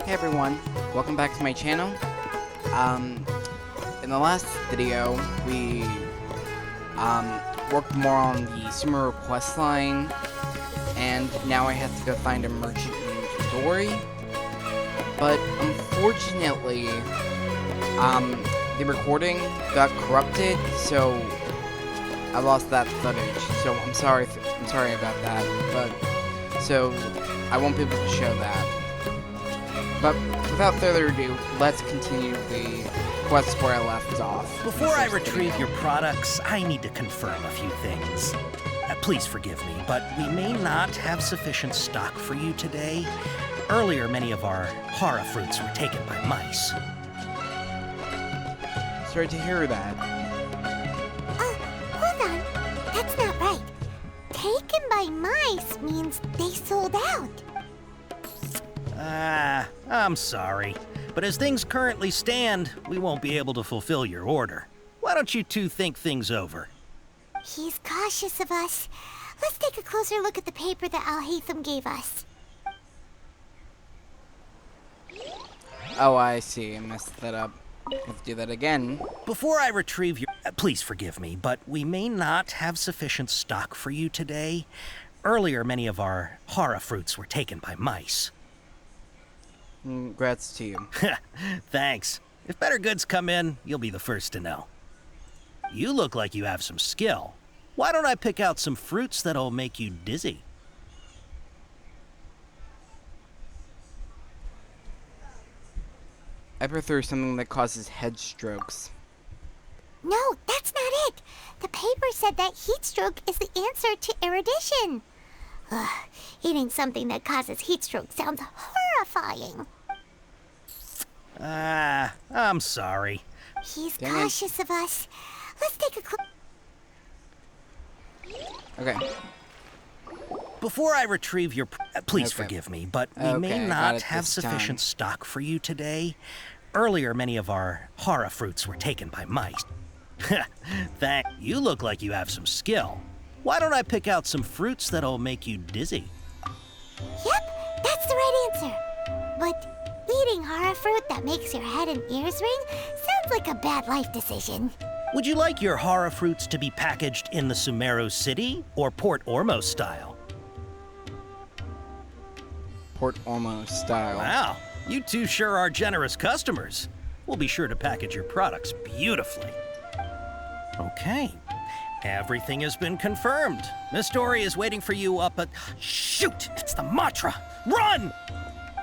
Hey everyone, welcome back to my channel. In the last video, we worked more on the sumeru quest line, and now I have to go find a merchant named Dory. But unfortunately, the recording got corrupted, so I lost that footage. So I'm sorry about that. But so I won't be able to show that. But without further ado, let's continue the quest where I left off. Before I retrieve your products, I need to confirm a few things. Please forgive me, but we may not have sufficient stock for you today. Earlier, many of our hara fruits were taken by mice. Sorry to hear that. Hold on. That's not right. Taken by mice means they sold out. I'm sorry. But as things currently stand, we won't be able to fulfill your order. Why don't you two think things over? He's cautious of us. Let's take a closer look at the paper that Al-Haytham gave us. Oh, I see. I messed that up. Let's do that again. Before I retrieve your... please forgive me, but we may not have sufficient stock for you today. Earlier, many of our hara fruits were taken by mice. Congrats to you. Thanks. If better goods come in, you'll be the first to know. You look like you have some skill. Why don't I pick out some fruits that'll make you dizzy? I prefer something that causes head strokes. No, that's not it. The paper said that heat stroke is the answer to erudition. Ugh, eating something that causes heat stroke sounds horrifying. I'm sorry. He's Dang cautious of us. Let's take a Okay. Before I retrieve your... please Okay. forgive me, but we Okay, may I got not it have this sufficient time. stock for you today. Earlier, many of our hara fruits were taken by mice. You look like you have some skill. Why don't I pick out some fruits that'll make you dizzy? Yep, that's the right answer. But eating hara fruit that makes your head and ears ring sounds like a bad life decision. Would you like your hara fruits to be packaged in the Sumeru City or Port Ormos style? Port Ormos style. Wow, you two sure are generous customers. We'll be sure to package your products beautifully. Okay, everything has been confirmed. Miss Dory is waiting for you up at... Shoot, it's the Matra! Run!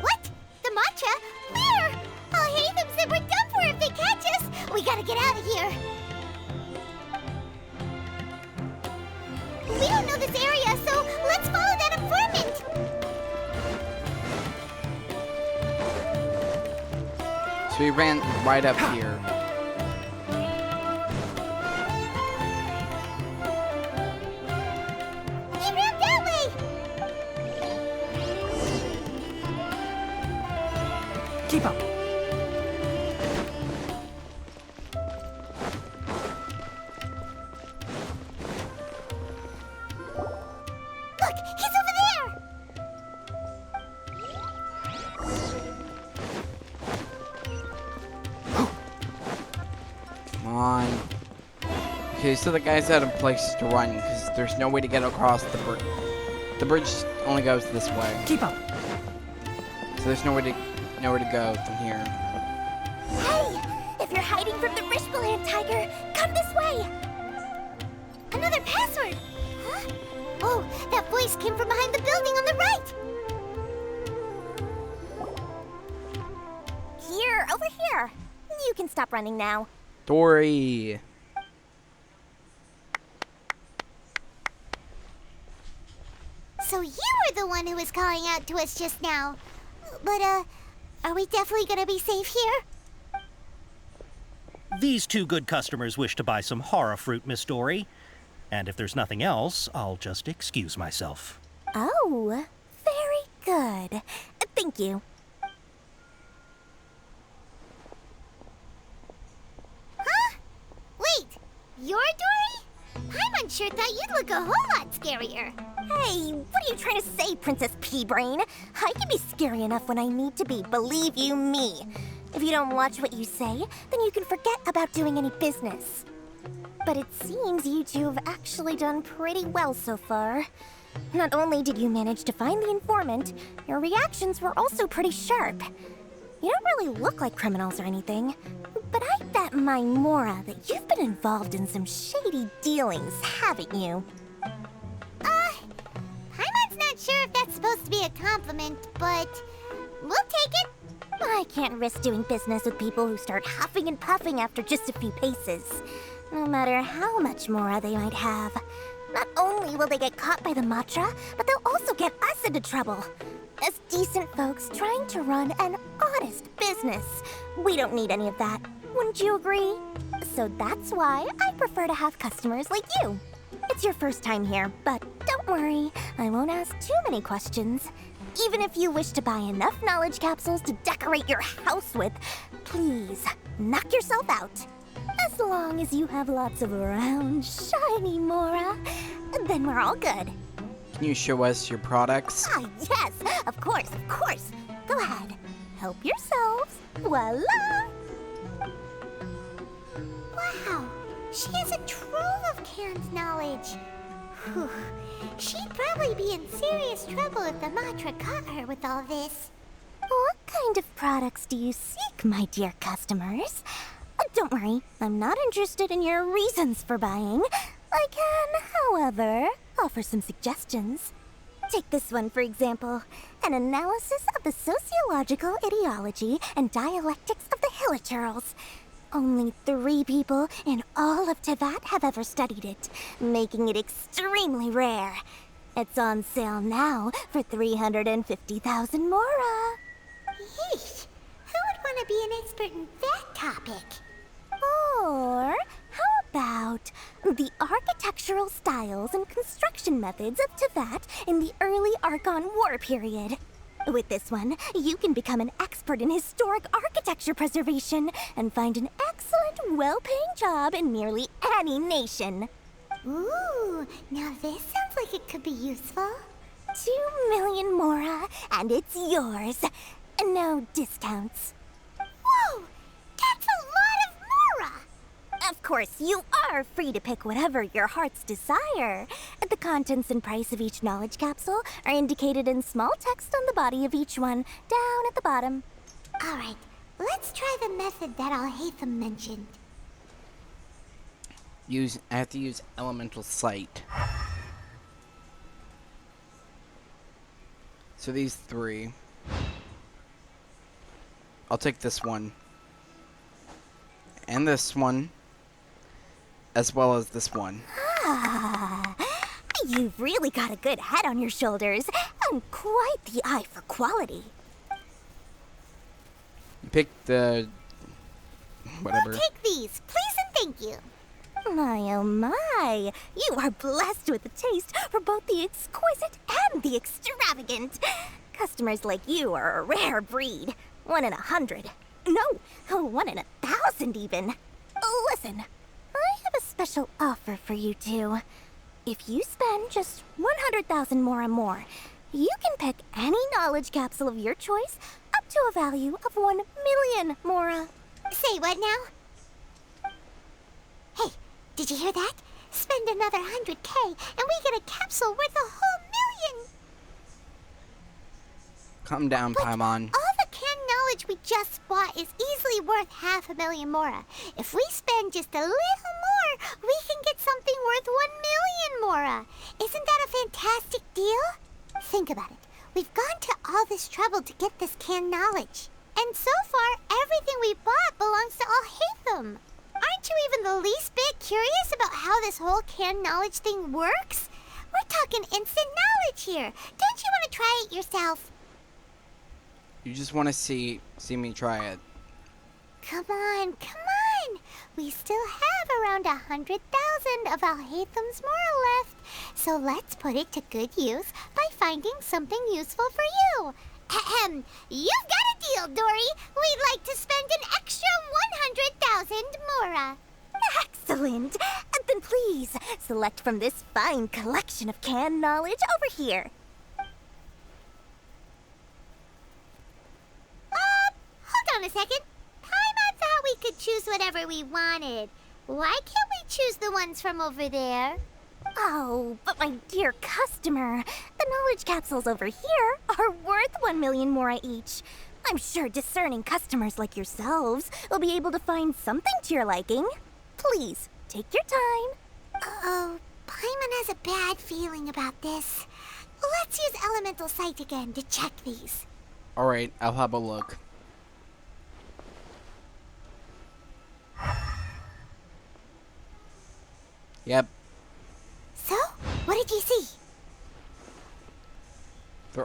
What? The mantra? Where? Al-Haytham said we're done for if they catch us. We gotta get out of here. We don't know this area, so let's follow that informant. So we ran right up here. He ran that way. Keep up. Look, he's over there. Come on. Okay, so the guy's out of place to run because there's no way to get across the bridge. The bridge only goes this way. Keep up. So there's nowhere to go from here. Hey, if you're hiding from the Rishbaland tiger, come this way. Another password. Huh? Oh, that voice came from behind the building on the right. Here, over here. You can stop running now. Dory. So you were the one who was calling out to us just now. But, are we definitely gonna be safe here? These two good customers wish to buy some hara fruit, Miss Dory. And if there's nothing else, I'll just excuse myself. Oh, very good. Thank you. Huh? Wait, you're Dory? Paimon sure thought you'd look a whole lot scarier. Hey, what are you trying to say, Princess Pea-Brain? I can be scary enough when I need to be, believe you me. If you don't watch what you say, then you can forget about doing any business. But it seems you two have actually done pretty well so far. Not only did you manage to find the informant, your reactions were also pretty sharp. You don't really look like criminals or anything, but I bet my Mora that you've been involved in some shady dealings, haven't you? Paimon's not sure if that's supposed to be a compliment, but we'll take it. I can't risk doing business with people who start huffing and puffing after just a few paces, no matter how much Mora they might have. Not only will they get caught by the Matra, but they'll also get us into trouble. As decent folks trying to run an honest business, we don't need any of that. Wouldn't you agree? So that's why I prefer to have customers like you. It's your first time here, but don't worry, I won't ask too many questions. Even if you wish to buy enough knowledge capsules to decorate your house with, please, knock yourself out. As long as you have lots of round, shiny Mora, then we're all good. Can you show us your products? Ah, yes, of course, of course. Go ahead, help yourselves. Voila! Wow, she has a trove of canned knowledge. Whew. She'd probably be in serious trouble if the Matra caught her with all this. What kind of products do you seek, my dear customers? Don't worry, I'm not interested in your reasons for buying. I can, however, offer some suggestions. Take this one, for example. An analysis of the sociological ideology and dialectics of the Hilichurls. Only 3 people in all of Teyvat have ever studied it, making it extremely rare. It's on sale now for 350,000 Mora. Yeesh, who would want to be an expert in that topic? Or how about the architectural styles and construction methods of Teyvat in the early Archon War period? With this one, you can become an expert in historic architecture preservation and find an excellent, well-paying job in nearly any nation. Ooh, now this sounds like it could be useful. 2 million Mora, and it's yours. No discounts. Whoa, that's a lot of Mora! Of course, you are free to pick whatever your heart's desire. The contents and price of each knowledge capsule are indicated in small text on the body of each one, down at the bottom. All right, let's try the method that Alhaitham mentioned. I have to use elemental sight. So these 3. I'll take this one. And this one. As well as this one. Ah, you've really got a good head on your shoulders, and quite the eye for quality. You picked the... whatever. We'll take these, please and thank you. My oh my, you are blessed with a taste for both the exquisite and the extravagant. Customers like you are a rare breed. 1 in 100. No, 1 in 1,000 even. Listen, I have a special offer for you two. If you spend just 100,000 more, you can pick any knowledge capsule of your choice up to a value of 1 million Mora. Say what now? Hey, did you hear that? Spend another 100K and we get a capsule worth a whole million! Calm down, Paimon. All the canned knowledge we just bought is easily worth 500,000 Mora. If we spend just a little more, we can get something worth 1 million Mora. Isn't that a fantastic deal? Think about it. We've gone to all this trouble to get this canned knowledge. And so far, everything we bought belongs to Alhaitham. Aren't you even the least bit curious about how this whole canned knowledge thing works? We're talking instant knowledge here. Don't you want to try it yourself? You just want to see me try it. Come on. We still have around 100,000 of Alhaitham's Mora left. So let's put it to good use by finding something useful for you. Ahem. You've got a deal, Dory. We'd like to spend an extra 100,000 Mora. Excellent! Then please, select from this fine collection of canned knowledge over here. Hold on a second. Paimon thought we could choose whatever we wanted. Why can't we choose the ones from over there? Oh, but my dear customer, the knowledge capsules over here are worth 1 million mora each. I'm sure discerning customers like yourselves will be able to find something to your liking. Please, take your time. Uh-oh, Paimon has a bad feeling about this. Let's use Elemental Sight again to check these. Alright, I'll have a look. Yep, So, what did you see? they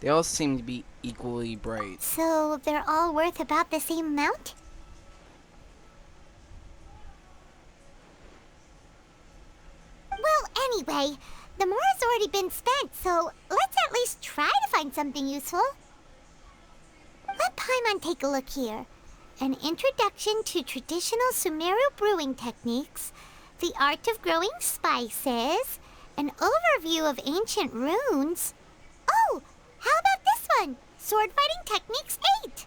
all seem to be equally bright. So, they're all worth about the same amount? Well, anyway, the mora's already been spent, so let's at least try to find something useful. Let Paimon take a look here. An introduction to traditional Sumeru brewing techniques, the art of growing spices, an overview of ancient runes. Oh, how about this one? Sword Fighting Techniques 8.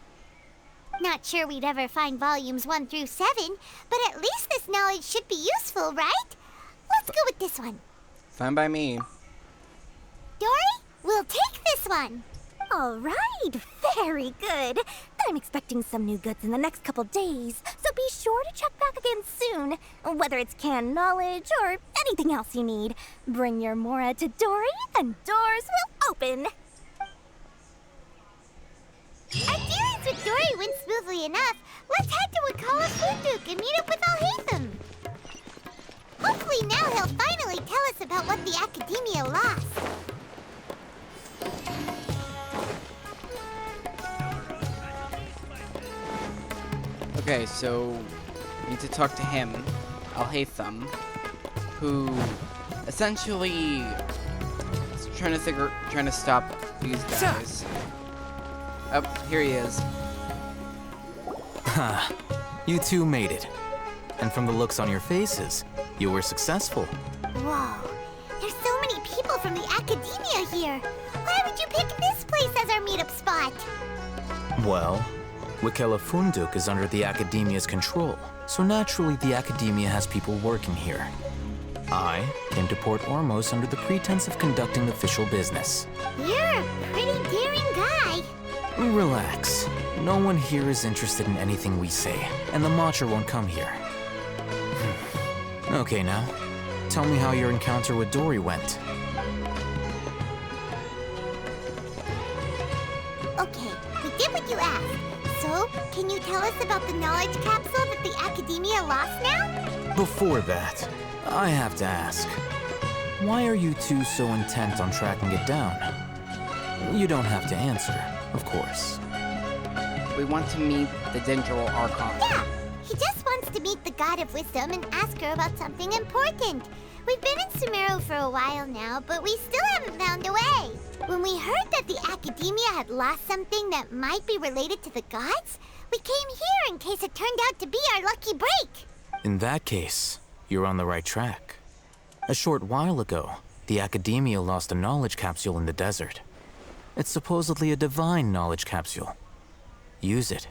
Not sure we'd ever find volumes 1 through 7, but at least this knowledge should be useful, right? Let's go with this one. Fine by me. Dory, we'll take this one. All right, very good. I'm expecting some new goods in the next couple days, so be sure to check back again soon. Whether it's canned knowledge or anything else you need, bring your mora to Dory and doors will open. Our dealings with Dory went smoothly enough. Let's head to Wakala Funduk and meet up with Alhaitham. Hopefully now he'll finally tell us about what the Academia lost. Okay, so need to talk to him, Alhaitham, who essentially is trying to stop these guys. Oh, here he is. Ha! You two made it. And from the looks on your faces, you were successful. Whoa, there's so many people from the Academia here. Why would you pick this place as our meetup spot? Well, Wakela Funduk is under the Academia's control, so naturally the Academia has people working here. I came to Port Ormos under the pretense of conducting official business. You're a pretty daring guy. Relax. No one here is interested in anything we say, and the Matcha won't come here. Okay now, tell me how your encounter with Dory went. Okay, we did what you asked. So, can you tell us about the knowledge capsule that the Academia lost now? Before that, I have to ask, why are you two so intent on tracking it down? You don't have to answer, of course. We want to meet the Dendral Archon. Yeah, he just wants to meet the God of Wisdom and ask her about something important. We've been in Sumeru for a while now, but we still haven't found a way. When we heard that the Academia had lost something that might be related to the gods, we came here in case it turned out to be our lucky break. In that case, you're on the right track. A short while ago, the Academia lost a knowledge capsule in the desert. It's supposedly a divine knowledge capsule. Use it,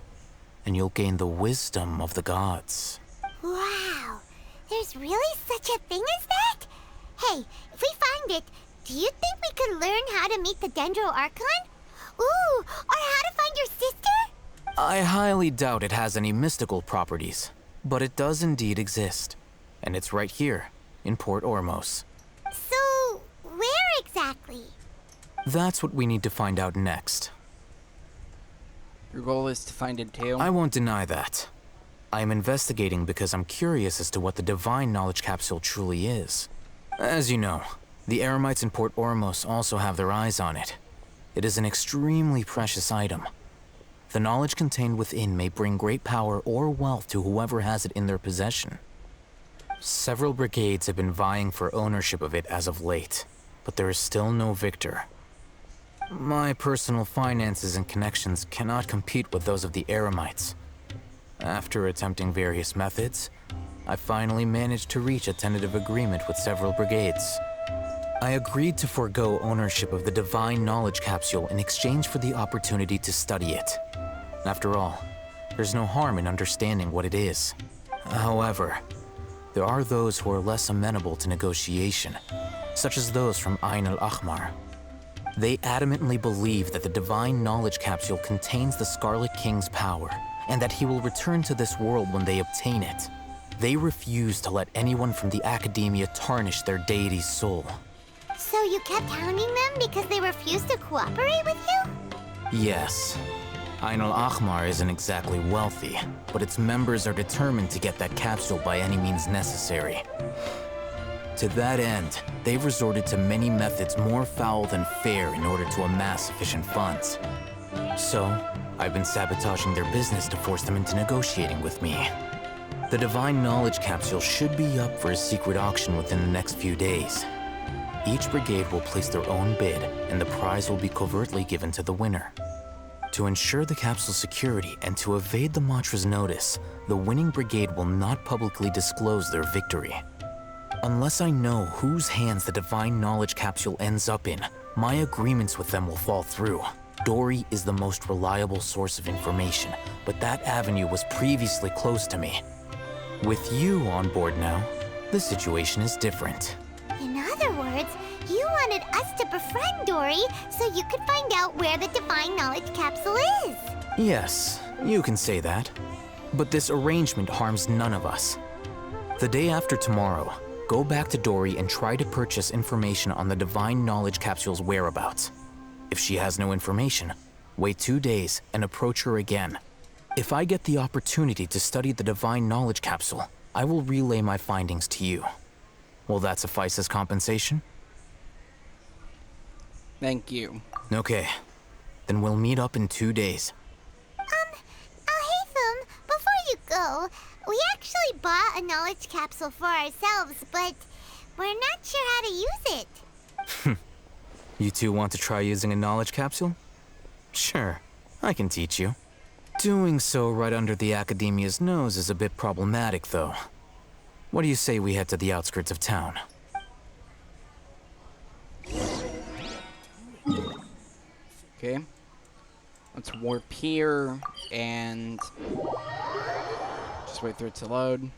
and you'll gain the wisdom of the gods. Wow, there's really such a thing as that? Hey, if we find it, do you think we could learn how to meet the Dendro Archon? Ooh, or how to find your sister? I highly doubt it has any mystical properties, but it does indeed exist. And it's right here, in Port Ormos. So, where exactly? That's what we need to find out next. Your goal is to find it too? I won't deny that. I am investigating because I'm curious as to what the divine knowledge capsule truly is. As you know, the Eremites in Port Ormos also have their eyes on it. It is an extremely precious item. The knowledge contained within may bring great power or wealth to whoever has it in their possession. Several brigades have been vying for ownership of it as of late, but there is still no victor. My personal finances and connections cannot compete with those of the Eremites. After attempting various methods, I finally managed to reach a tentative agreement with several brigades. I agreed to forego ownership of the Divine Knowledge Capsule in exchange for the opportunity to study it. After all, there's no harm in understanding what it is. However, there are those who are less amenable to negotiation, such as those from Ain al-Ahmar. They adamantly believe that the Divine Knowledge Capsule contains the Scarlet King's power, and that he will return to this world when they obtain it. They refuse to let anyone from the Academia tarnish their deity's soul. So you kept hounding them because they refused to cooperate with you? Yes. Ain al-Ahmar isn't exactly wealthy, but its members are determined to get that capsule by any means necessary. To that end, they've resorted to many methods more foul than fair in order to amass sufficient funds. So, I've been sabotaging their business to force them into negotiating with me. The Divine Knowledge Capsule should be up for a secret auction within the next few days. Each brigade will place their own bid, and the prize will be covertly given to the winner. To ensure the capsule's security and to evade the Matra's notice, the winning brigade will not publicly disclose their victory. Unless I know whose hands the Divine Knowledge Capsule ends up in, my agreements with them will fall through. Dory is the most reliable source of information, but that avenue was previously closed to me. With you on board now, the situation is different. In other words, you wanted us to befriend Dory so you could find out where the Divine Knowledge Capsule is. Yes, you can say that. But this arrangement harms none of us. The day after tomorrow, go back to Dory and try to purchase information on the Divine Knowledge Capsule's whereabouts. If she has no information, wait 2 days and approach her again. If I get the opportunity to study the Divine Knowledge Capsule, I will relay my findings to you. Will that suffice as compensation? Thank you. Okay, then we'll meet up in 2 days. Haytham, before you go, we actually bought a knowledge capsule for ourselves, but we're not sure how to use it. You two want to try using a knowledge capsule? Sure, I can teach you. Doing so right under the Academia's nose is a bit problematic, though. What do you say we head to the outskirts of town? Okay. Let's warp here and just wait for it to load.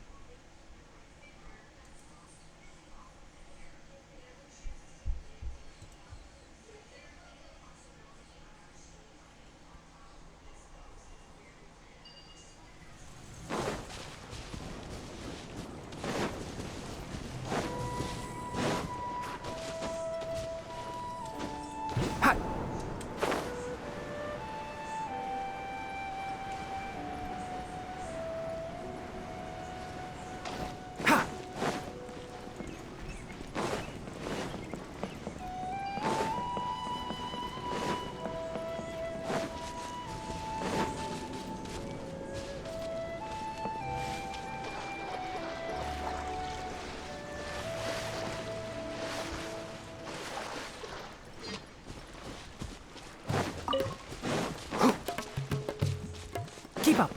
Keep up.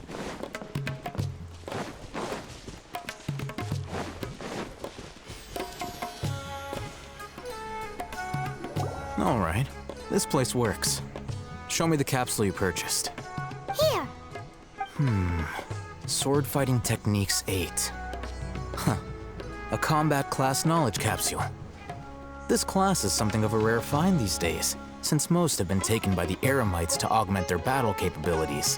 All right, this place works. Show me the capsule you purchased. Here. Sword Fighting Techniques 8. Huh. A combat class knowledge capsule. This class is something of a rare find these days, since most have been taken by the Eremites to augment their battle capabilities.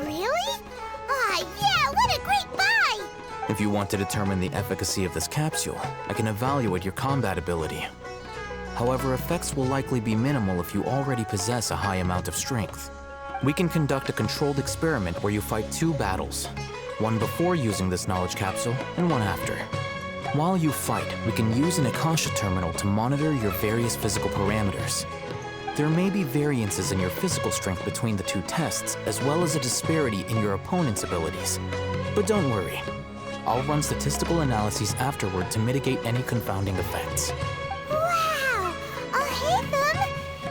Really? Ah, yeah, what a great buy! If you want to determine the efficacy of this capsule, I can evaluate your combat ability. However, effects will likely be minimal if you already possess a high amount of strength. We can conduct a controlled experiment where you fight 2 battles, one before using this knowledge capsule and one after. While you fight, we can use an Akasha terminal to monitor your various physical parameters. There may be variances in your physical strength between the 2 tests, as well as a disparity in your opponent's abilities. But don't worry, I'll run statistical analyses afterward to mitigate any confounding effects. Wow! Haytham!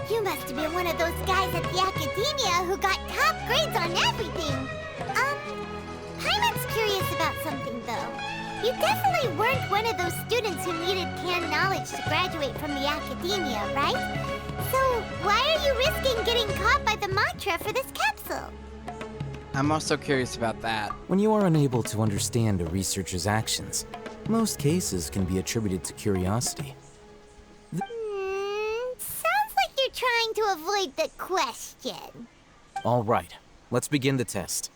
You must have been one of those guys at the Academia who got top grades on everything. Paimon's curious about something, though. You definitely weren't one of those students who needed canned knowledge to graduate from the academia, right? So, why are you risking getting caught by the Matra for this capsule? I'm also curious about that. When you are unable to understand a researcher's actions, most cases can be attributed to curiosity. Sounds like you're trying to avoid the question. All right, let's begin the test.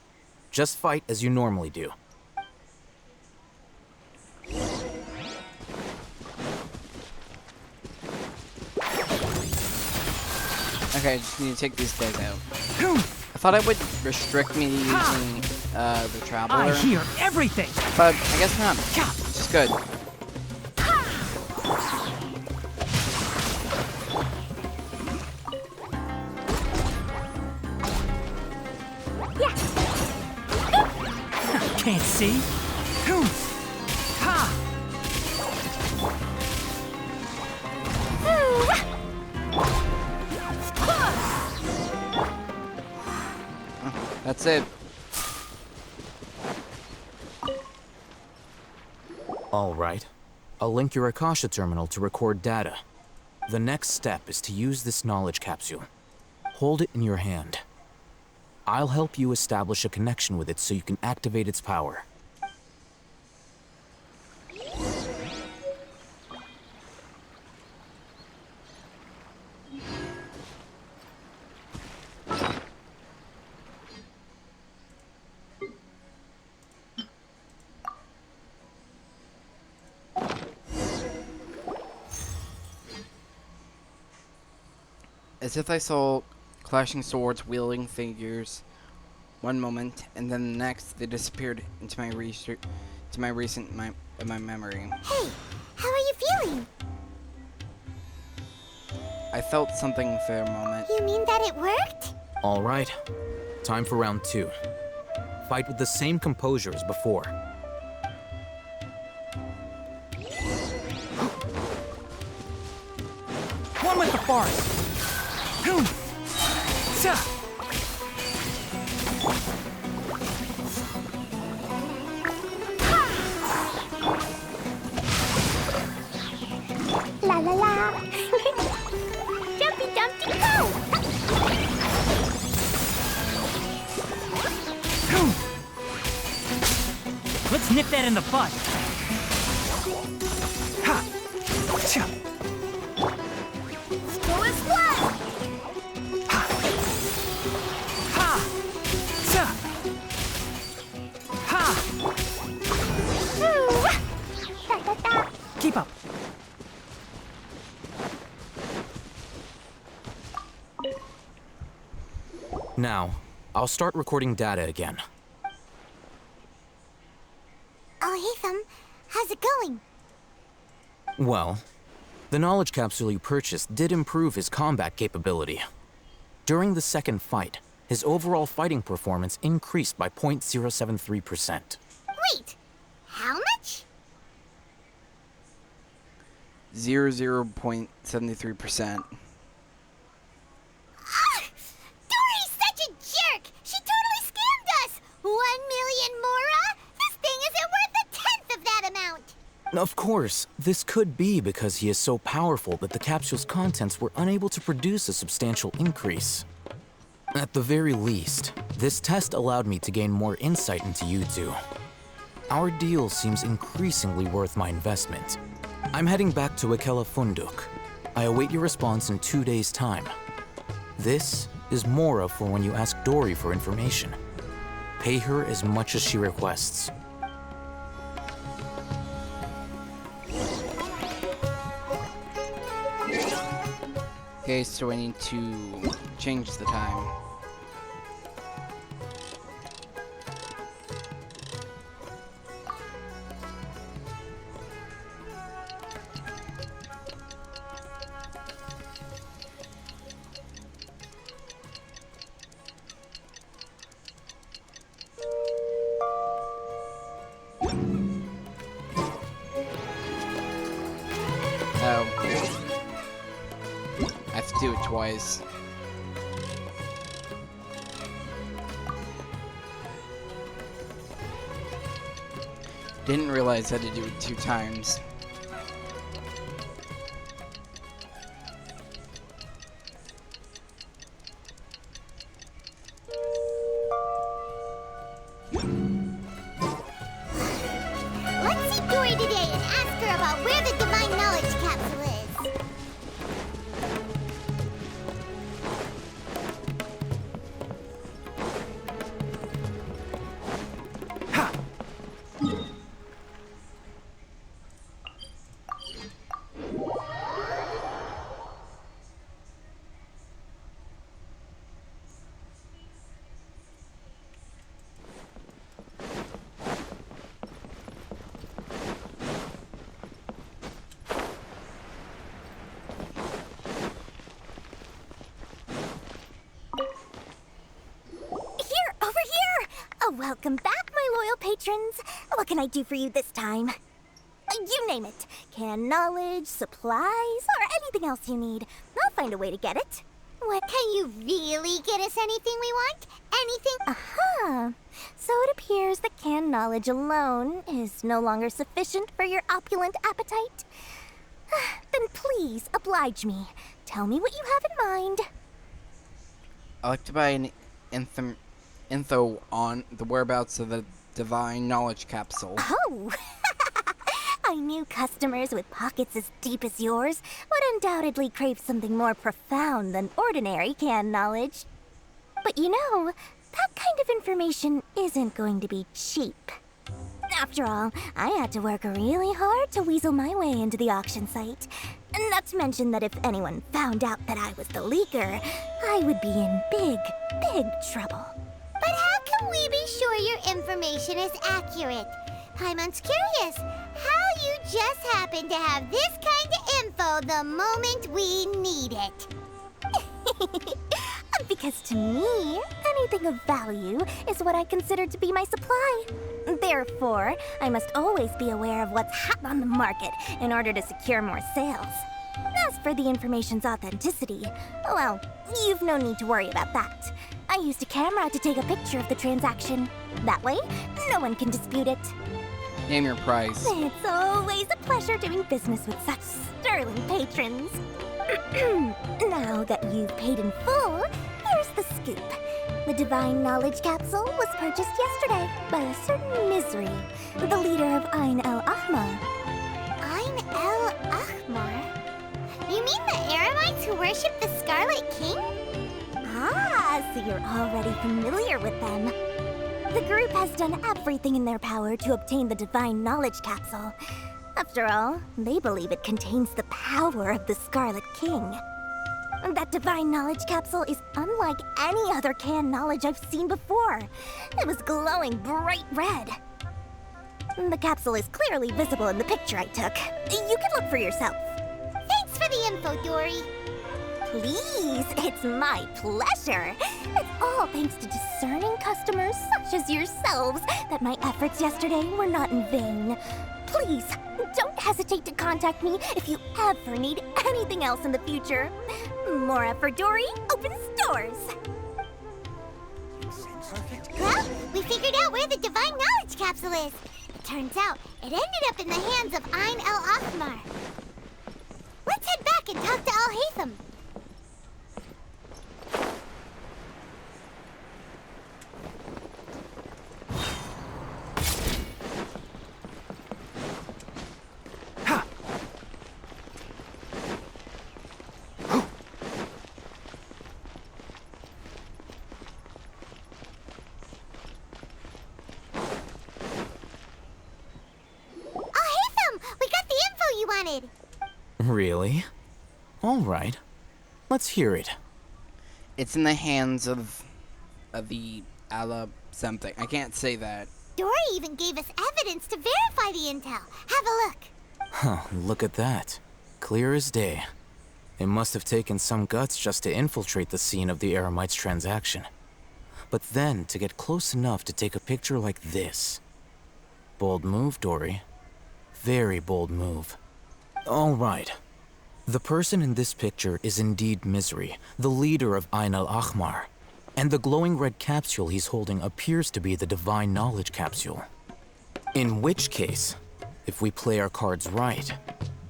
Just fight as you normally do. Okay, I just need to take these guys out. I thought it would restrict me to using the Traveler. I hear everything. But I guess not. Which is good. Can't see. Ha! That's it. All right. I'll link your Akasha terminal to record data. The next step is to use this knowledge capsule. Hold it in your hand. I'll help you establish a connection with it so you can activate its power. As if I saw clashing swords, wielding figures, one moment, and then the next they disappeared into my memory. Hey, how are you feeling? I felt something for a moment. You mean that it worked? All right. Time for round 2. Fight with the same composure as before. One with the forest. La la la. Jumpy Dumpty go! Let's nip that in the bud. Ha! Cha! School is blood! Ha! Cha! Ha! Da da da. Keep up. Now, I'll start recording data again. Oh, hey, Thumb. How's it going? Well, the knowledge capsule you purchased did improve his combat capability. During the second fight, his overall fighting performance increased by 0.073%. Wait, how much? 0.73%. Dory's such a jerk! She totally scammed us! 1 million Mora? This thing isn't worth a tenth of that amount! Of course, this could be because he is so powerful that the capsule's contents were unable to produce a substantial increase. At the very least, this test allowed me to gain more insight into you two. Our deal seems increasingly worth my investment. I'm heading back to Akela Funduk. I await your response in 2 days' time. This is Mora for when you ask Dory for information. Pay her as much as she requests. Okay, so I need to change the time. Oh. I have to do it twice. Didn't realize I had to do it 2 times. Let's see Dory today and ask her about where the divine knowledge capsule is. Ha! Here, over here! Oh, welcome back, my loyal patrons. What can I do for you this time? You name it. Can knowledge, supplies, or anything else you need. I'll find a way to get it. What, can you really get us anything we want? Anything? Aha! So it appears that canned knowledge alone is no longer sufficient for your opulent appetite. Then please, oblige me. Tell me what you have in mind. I like to buy an info on the whereabouts of the divine knowledge capsule. Oh! I knew customers with pockets as deep as yours would undoubtedly crave something more profound than ordinary canned knowledge. But you know, that kind of information isn't going to be cheap. After all, I had to work really hard to weasel my way into the auction site. Not to mention that if anyone found out that I was the leaker, I would be in big, big trouble. But how can we be sure your information is accurate? Paimon's curious how you just happen to have this kind of info the moment we need it. Because to me, anything of value is what I consider to be my supply. Therefore, I must always be aware of what's hot on the market in order to secure more sales. As for the information's authenticity, well, you've no need to worry about that. I used a camera to take a picture of the transaction. That way, no one can dispute it. Name your price. It's always a pleasure doing business with such sterling patrons. Now that you've paid in full, here's the scoop. The divine knowledge capsule was purchased yesterday by a certain Misery, the leader of Ain el-Ahmar. Ain el-Ahmar? You mean the Aramites who worship the Scarlet King? Ah, so you're already familiar with them. The group has done everything in their power to obtain the divine knowledge capsule. After all, they believe it contains the power of the Scarlet King. That divine knowledge capsule is unlike any other canned knowledge I've seen before. It was glowing bright red. The capsule is clearly visible in the picture I took. You can look for yourself. Thanks for the info, Dory. Please, it's my pleasure. It's all thanks to discerning customers such as yourselves that my efforts yesterday were not in vain. Please, don't hesitate to contact me if you ever need anything else in the future. Mora for Dory opens doors. Well, we figured out where the divine knowledge capsule is. It turns out it ended up in the hands of Ain el-Ahmar. Let's head back and talk to Al-Haytham. Really? All right. Let's hear it. It's in the hands of the Allah something. I can't say that. Dory even gave us evidence to verify the intel. Have a look. Huh, look at that. Clear as day. It must have taken some guts just to infiltrate the scene of the Eremites transaction. But then to get close enough to take a picture like this. Bold move, Dory. Very bold move. All right. The person in this picture is indeed Misery, the leader of Ain el-Ahmar. And the glowing red capsule he's holding appears to be the divine knowledge capsule. In which case, if we play our cards right,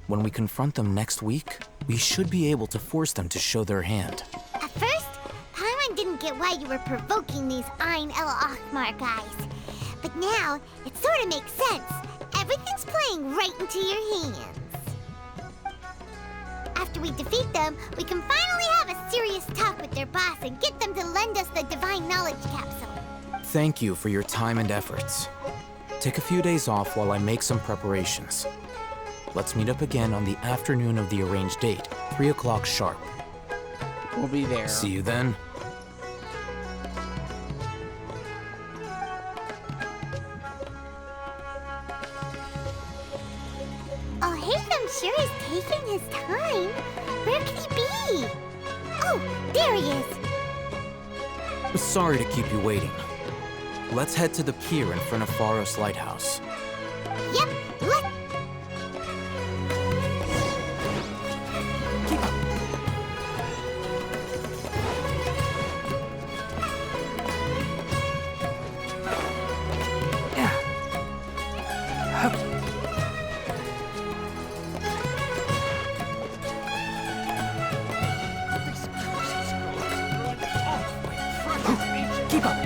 when we confront them next week, we should be able to force them to show their hand. At first, Paimon didn't get why you were provoking these Ein El Achmar guys. But now, it sort of makes sense. Everything's playing right into your hands. After we defeat them, we can finally have a serious talk with their boss and get them to lend us the Divine Knowledge Capsule. Thank you for your time and efforts. Take a few days off while I make some preparations. Let's meet up again on the afternoon of the arranged date, 3 o'clock sharp. We'll be there. See you then. Oh, Haytham sure is taking his time. Where could he be? Oh, there he is. Sorry to keep you waiting. Let's head to the pier in front of Faros Lighthouse. Yep, let... Keep up.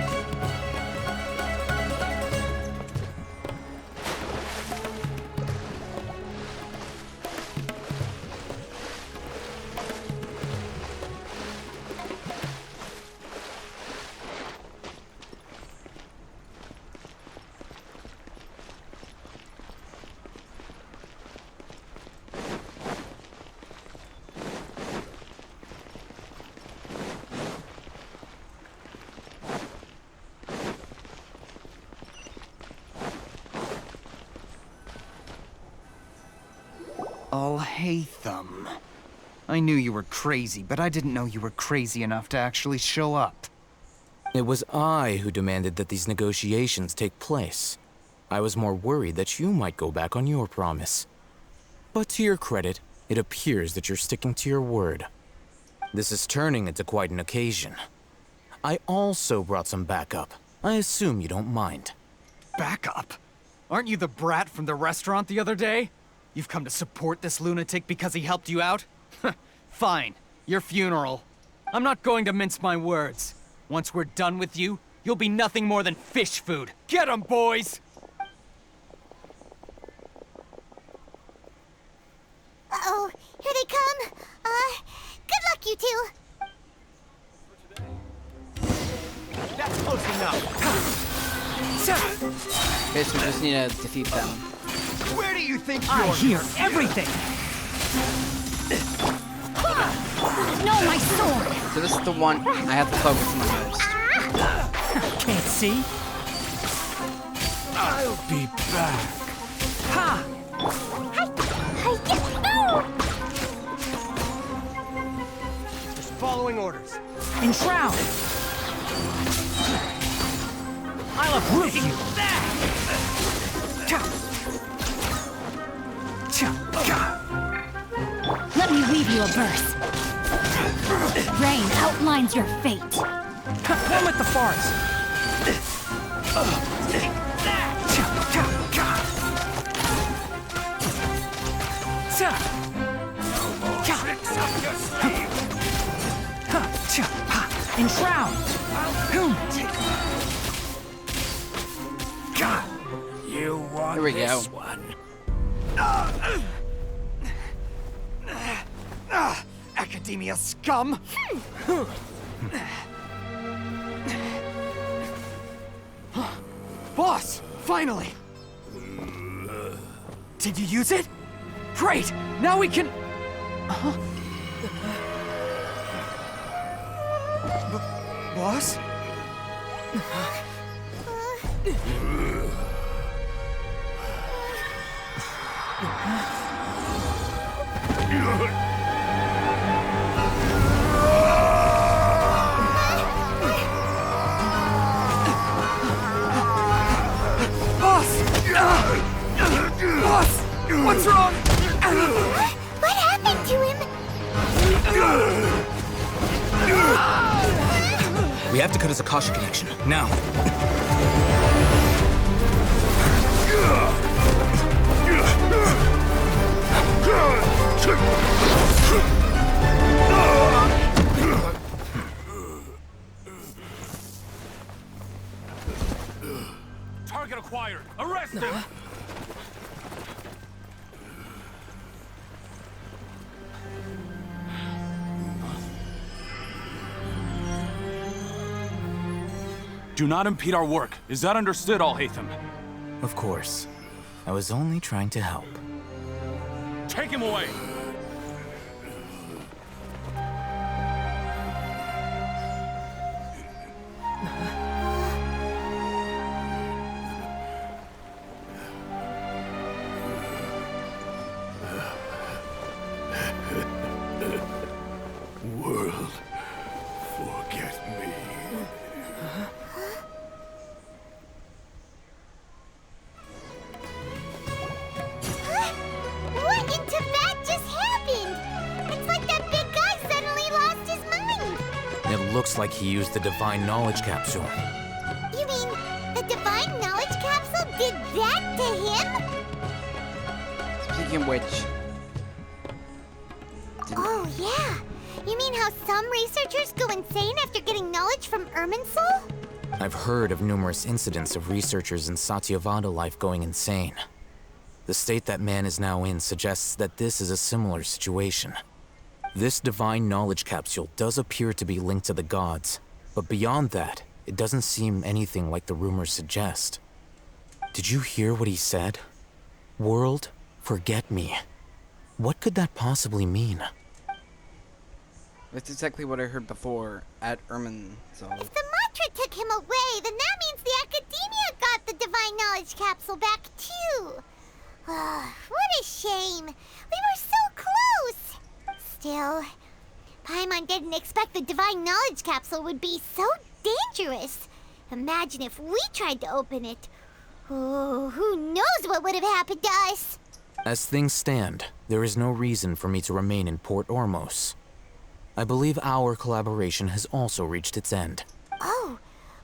I'll hate them. I knew you were crazy, but I didn't know you were crazy enough to actually show up. It was I who demanded that these negotiations take place. I was more worried that you might go back on your promise. But to your credit, it appears that you're sticking to your word. This is turning into quite an occasion. I also brought some backup. I assume you don't mind. Backup? Aren't you the brat from the restaurant the other day? You've come to support this lunatic because he helped you out? Fine, your funeral. I'm not going to mince my words. Once we're done with you, you'll be nothing more than fish food. Get 'em, boys! Uh-oh, here they come. Good luck, you two. That's close enough. Okay, so we just need to defeat them. Where do you think I you're... hear everything. No, my sword. So this is the one I have to focus on the most. Can't see. I'll be back. Ha! Just following orders. Enshroud. I'll uproot you. Let me weave you a verse. Rain outlines your fate. One with the forest. Enshroud. You want Here we go. one? Academia scum! Boss! Finally! Did you use it? Great! Now we can... Boss? Boss! What's wrong? What happened to him? We have to cut his Akasha connection, now. Target acquired! Arrest him! Do not impede our work. Is that understood, Al-Haytham? Of course. I was only trying to help. Take him away! World, forget me. What in Tibet just happened? It's like that big guy suddenly lost his mind. It looks like he used the Divine Knowledge Capsule. You mean the Divine Knowledge Capsule did that to him? Speaking of which, Oh, yeah. You mean how some researchers go insane after getting knowledge from Irminsul? I've heard of numerous incidents of researchers in Satyavada life going insane. The state that man is now in suggests that this is a similar situation. This Divine Knowledge Capsule does appear to be linked to the gods, but beyond that, it doesn't seem anything like the rumors suggest. Did you hear what he said? World, forget me. What could that possibly mean? that's exactly what I heard before at Ermin, so... If the mantra took him away, then that means the Academia got the Divine Knowledge Capsule back, too. What a shame. We were so close. Still, Paimon didn't expect the Divine Knowledge Capsule would be so dangerous. Imagine if we tried to open it. Oh, who knows what would have happened to us? As things stand, there is no reason for me to remain in Port Ormos. I believe our collaboration has also reached its end. Oh,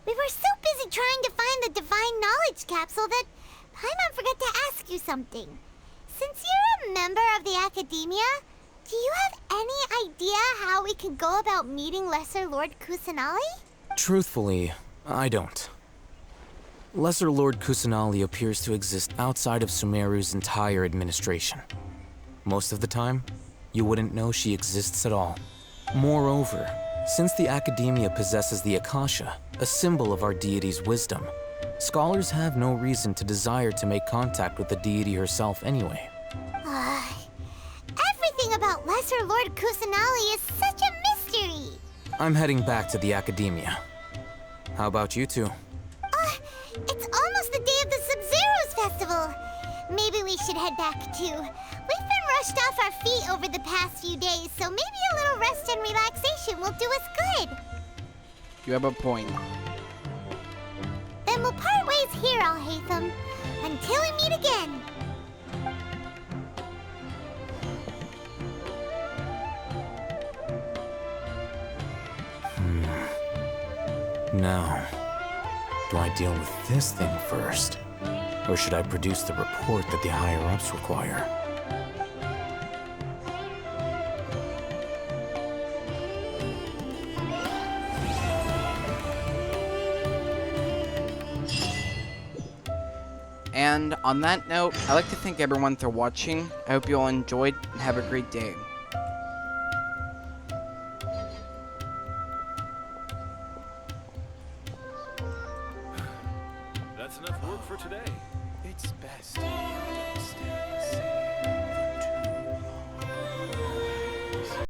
we were so busy trying to find the Divine Knowledge Capsule that Paimon forgot to ask you something. Since you're a member of the Academia, do you have any idea how we can go about meeting Lesser Lord Kusanali? Truthfully, I don't. Lesser Lord Kusanali appears to exist outside of Sumeru's entire administration. Most of the time, you wouldn't know she exists at all. Moreover, since the Academia possesses the Akasha, a symbol of our deity's wisdom, scholars have no reason to desire to make contact with the deity herself anyway. Everything about Lesser Lord Kusanali is such a mystery. I'm heading back to the Academia. How about you two? It's almost the day of the Sub-Zeros Festival. Maybe we should head back too. We've been rushed off our feet over the past few days, so maybe a little rest and relaxation will do us good. You have a point. Then we'll part ways here, Al-Haytham, until we meet again. Now, do I deal with this thing first? Or should I produce the report that the higher-ups require? And on that note, I'd like to thank everyone for watching. I hope you all enjoyed and have a great day. That's enough work for today. It's best.